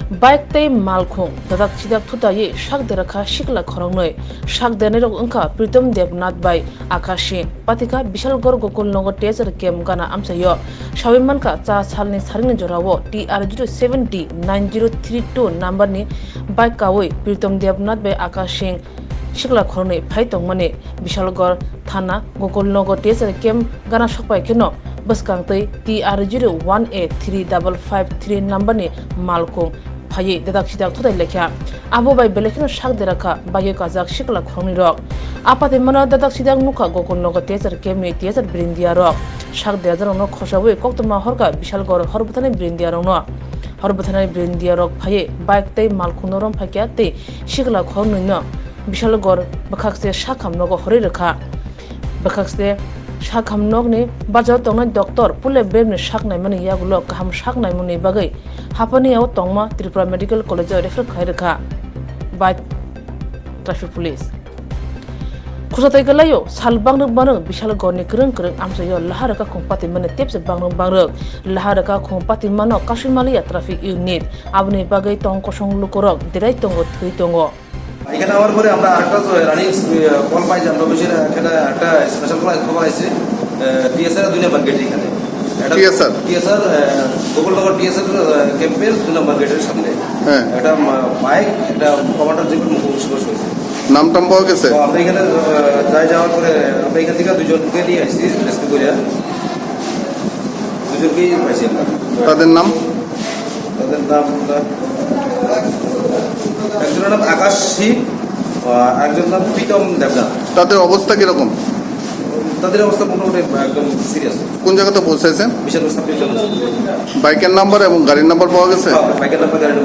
bike তৈ মালখুং দাদাক চিদাক থুতায়ে শাক দেরাখা শিকলা খরংনৈ শাক দেনেরক ওংখা প্রীতম দেবনাথ বাই আকাশি পাতিকা বিশালগড় গোকুলনগর টেজার কেম গানা আমসাইয় সাবিমানকা চা সালনি সারিনি জরাও TR07D 9032 নাম্বারনি বাইক কাওই প্রীতম দেবনাথ বাই আকাশি শিকলা খরংনৈ ফাইতংমানে বিশালগড় থানা গোকুলনগর টেজার কেম গানা সকপাই কেন বসকাংতৈ TR01A 3553 নাম্বারনি মালখুং ফাইয়ে দাদাক সিদাক থুতাই লেখা আবো বাই বেলেখিনো শাক দেরাখা বাইয়ে কাজাক শিকলা খরংনি রক আপাতে মনা দাদাক সিদাক নুখা গোকুলনগর টেজার কেমনি টেজার ব্রিন্দিয়া রক শাক দেরাজরনো খসাবই কক্তমা হরকা বিশালগড় হরবথানি ব্রিন্দিয়া রংনো হরবথানি ব্রিন্দিয়া রক ফাইয়ে বাইক তৈ মালখুং নরম ফাইকিয়া তৈ শিকলা খরংনি ন বিশালগড় বখাকসে শাখামনগর হরে রেখা বখাকসে শাখামনগনি বাজার তংনাই ডক্টর পুলে বেবনি শাকনাই মানি ইয়াগুলো গাहाम শাকনাই মুনি বাগै हाफानियाव तंगमा त्रिपुरा मेडिकल कॉलेज रेफर खायरखा बाय ट्रैफिक पुलिस खुसातै गलायो साल बांगरक बांगरक बिशाल गरनि करं करं आमसायो लाहारका खंपाति माने तेपसे बांगरक बांगरक लाहारका खंपाति मानो काशिमालिया ट्रैफिक इउनिट आबनि बागै तंग कसं लुकरक देराय तंग थै तंग এখানে আবার পরে আমরা আরেকটা রানিং কল পাইছি আমরা বেশি এখানে একটা স্পেশাল খবর আছে টিএসআর 2 নম্বর গেট এখানে টিএসআর গোকুলনগর টিএসআর ক্যাম্পের 2 নম্বর গেটের সামনে একটা বাইক একটা কমান্ডার জীবন মুখোমুখি হয়েছে নামটাম পাওয়া গেছে আমরা এখানে যাওয়ার পরে আমরা এখান থেকে দুজনকে নিয়ে আসছি রেস্কিউ করে দুজনকেই পাইছি আমরা তাদের নাম একজনের নাম আকাশ সিং একজনের নাম প্রীতম দেবনাথ তাদের অবস্থা কিরকম তাদের অবস্থা মোটামুটি একদম সিরিয়াস কোন জায়গাতে পৌঁছাইছেন বিশাল বাইকের নাম্বার এবং গাড়ির নাম্বার পাওয়া গেছে বাইকের নাম্বার গাড়ির